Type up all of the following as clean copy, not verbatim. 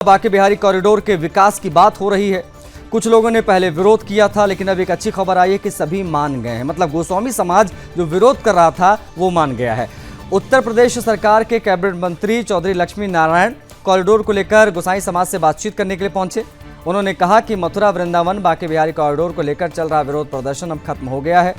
Banke Bihari corridor के विकास की बात हो रही है। कुछ लोगों ने पहले विरोध किया था, लेकिन अब एक अच्छी खबर आई है कि सभी मान गए हैं। मतलब गोस्वामी समाज जो विरोध कर रहा था वो मान गया है। उत्तर प्रदेश सरकार के कैबिनेट मंत्री चौधरी लक्ष्मी नारायण कॉरिडोर को लेकर गोसाई समाज से बातचीत करने के लिए पहुंचे। उन्होंने कहा कि मथुरा वृंदावन बांके बिहारी कॉरिडोर को लेकर चल रहा विरोध प्रदर्शन अब खत्म हो गया है।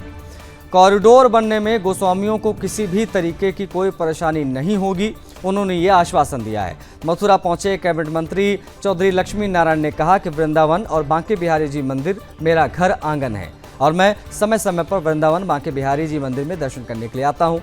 कॉरिडोर बनने में गोस्वामियों को किसी भी तरीके की कोई परेशानी नहीं होगी, उन्होंने ये आश्वासन दिया है। मथुरा पहुंचे कैबिनेट मंत्री चौधरी लक्ष्मी नारायण ने कहा कि वृंदावन और बांके बिहारी जी मंदिर मेरा घर आंगन है और मैं समय समय पर वृंदावन बांके बिहारी जी मंदिर में दर्शन करने के लिए आता हूं।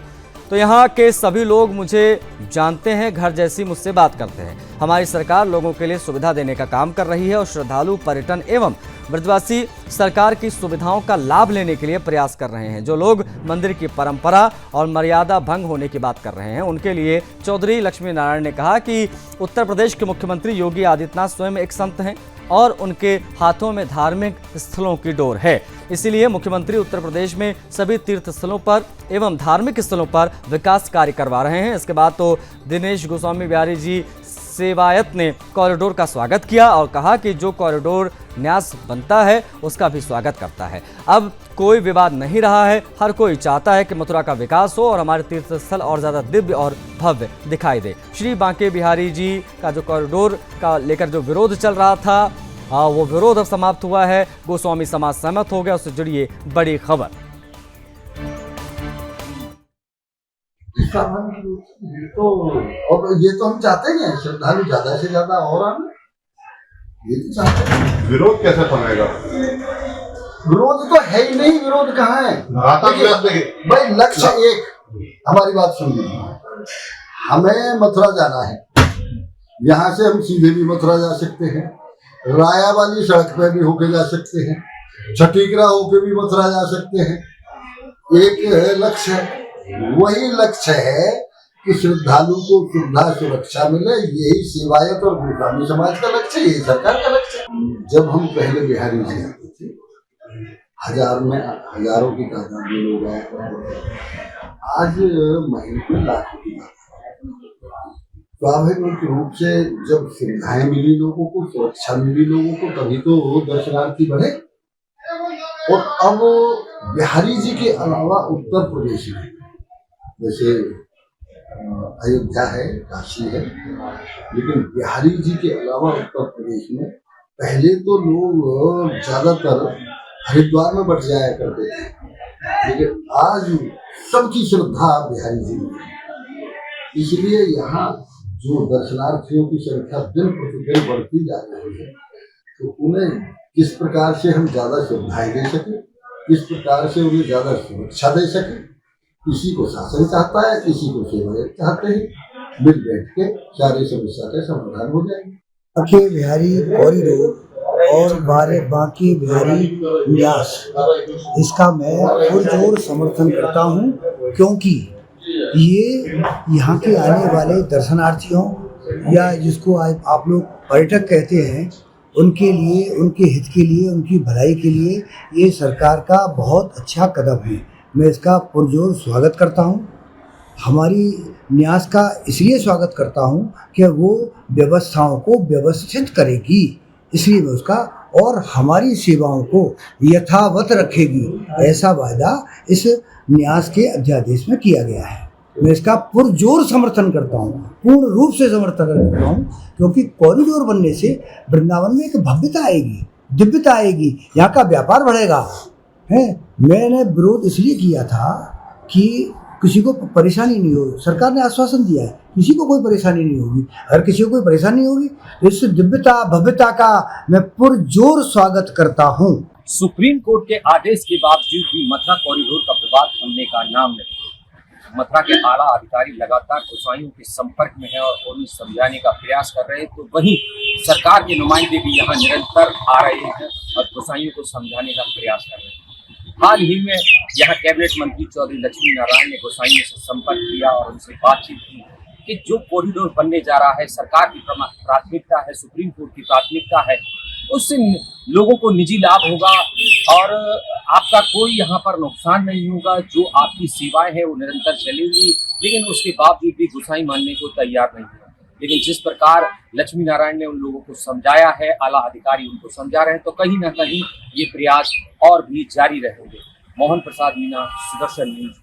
तो यहाँ के सभी लोग मुझे जानते हैं, घर जैसी मुझसे बात करते हैं। हमारी सरकार लोगों के लिए सुविधा देने का काम कर रही है और श्रद्धालु पर्यटन एवं ब्रजवासी सरकार की सुविधाओं का लाभ लेने के लिए प्रयास कर रहे हैं। जो लोग मंदिर की परंपरा और मर्यादा भंग होने की बात कर रहे हैं, उनके लिए चौधरी लक्ष्मी नारायण ने कहा कि उत्तर प्रदेश के मुख्यमंत्री योगी आदित्यनाथ स्वयं एक संत हैं और उनके हाथों में धार्मिक स्थलों की डोर है। इसीलिए मुख्यमंत्री उत्तर प्रदेश में सभी तीर्थ स्थलों पर एवं धार्मिक स्थलों पर विकास कार्य करवा रहे हैं। इसके बाद तो दिनेश गोस्वामी बिहारी जी सेवायत ने कॉरिडोर का स्वागत किया और कहा कि जो कॉरिडोर न्यास बनता है उसका भी स्वागत करता है। अब कोई विवाद नहीं रहा है, हर कोई चाहता है कि मथुरा का विकास हो और हमारे तीर्थ स्थल और ज़्यादा दिव्य और भव्य दिखाई दे। श्री बांके बिहारी जी का जो कॉरिडोर का लेकर जो विरोध चल रहा था, वो विरोध अब समाप्त हुआ है। गोस्वामी समाज सहमत हो गया, उससे जुड़ी ये बड़ी खबर। तो और ये तो हम चाहते हैं श्रद्धालु ज्यादा से ज्यादा और आना, ये तो चाहते हैं। विरोध कैसे थमेगा? विरोध तो है ही नहीं, विरोध कहाँ है? भाई लक्ष्य एक, हमारी बात सुनिए, हमें मथुरा जाना है, यहाँ से हम सीधे भी मथुरा जा सकते हैं, राया वाली सड़क पे भी होके जा सकते हैं, छठीकरा होके भी मथुरा जा सकते हैं। एक लक्ष्य है, वही लक्ष्य है कि श्रद्धालु को सुविधा सुरक्षा मिले। यही सेवायत और गोस्वामी समाज का लक्ष्य, यही सरकार का लक्ष्य। जब हम पहले बिहारी जी आते थे, हजारों की तादाद में लोग आए, आज महीने में लाखों की तादाद। स्वाभाविक रूप से जब सुविधाएं मिली लोगों को, सुरक्षा मिली लोगों को, तभी तो दर्शनार्थी बढ़े। और अब बिहारी जी के अलावा उत्तर प्रदेश में जैसे अयोध्या है, काशी है, लेकिन बिहारी जी के अलावा उत्तर प्रदेश में पहले तो लोग ज्यादातर हरिद्वार में बट जाया करते थे, लेकिन आज सबकी श्रद्धा बिहारी जी में है। इसलिए यहाँ जो दर्शनार्थियों की संख्या दिन प्रतिदिन बढ़ती जा रही है, तो उन्हें किस प्रकार से हम ज्यादा सुविधाएं दे सके, किस प्रकार से उन्हें ज्यादा सुरक्षा दे सके। किसी को शासन चाहता है, किसी को सेवायत चाहते हैं, मिल बैठ के सारे समस्या का समाधान हो जाएंगे। बांके बिहारी कॉरिडोर और बांके बिहारी न्यास, इसका मैं पुरजोर समर्थन करता हूं, क्योंकि ये यहाँ के आने वाले दर्शनार्थियों या जिसको आप लोग पर्यटक कहते हैं, उनके लिए, उनके हित के लिए, उनकी भलाई के लिए ये सरकार का बहुत अच्छा कदम है। मैं इसका पुरजोर स्वागत करता हूँ। हमारी न्यास का इसलिए स्वागत करता हूँ कि वो व्यवस्थाओं को व्यवस्थित करेगी, इसलिए मैं उसका, और हमारी सेवाओं को यथावत रखेगी, ऐसा वायदा इस न्यास के अध्यादेश में किया गया है। मैं इसका पुरजोर समर्थन करता हूँ, पूर्ण रूप से समर्थन करता हूँ, क्योंकि कॉरिडोर बनने से वृंदावन में एक भव्यता आएगी, दिव्यता आएगी, यहाँ का व्यापार बढ़ेगा। है, मैंने विरोध इसलिए किया था कि किसी को परेशानी नहीं हो। सरकार ने आश्वासन दिया है, किसी को कोई परेशानी नहीं होगी। अगर किसी को कोई परेशानी होगी तो इस दिव्यता भव्यता का मैं पुरजोर स्वागत करता हूँ। सुप्रीम कोर्ट के आदेश के बावजूद भी मथुरा कॉरिडोर का विवाद थमने का नाम नहीं। मथुरा के आला अधिकारी लगातार गोसाइयों के संपर्क में है और उन्हें समझाने का प्रयास कर रहे हैं, तो वहीं सरकार के नुमाइंदे भी यहाँ निरंतर आ रहे हैं और गोसाइयों को समझाने का प्रयास कर रहे हैं। हाल ही में यहाँ कैबिनेट मंत्री चौधरी लक्ष्मी नारायण ने गोसाइयों से संपर्क किया और उनसे बातचीत की कि जो कॉरिडोर बनने जा रहा है, सरकार की प्राथमिकता है, सुप्रीम कोर्ट की प्राथमिकता है, उससे लोगों को निजी लाभ होगा और आपका कोई यहाँ पर नुकसान नहीं होगा। जो आपकी सेवाएं हैं वो निरंतर चलेंगी, लेकिन उसके बावजूद भी गोसाई मानने को तैयार नहीं है। लेकिन जिस प्रकार लक्ष्मी नारायण ने उन लोगों को समझाया है, आला अधिकारी उनको समझा रहे हैं, तो कहीं ना कहीं ये प्रयास और भी जारी रहेंगे। मोहन प्रसाद मीना, सुदर्शन न्यूज।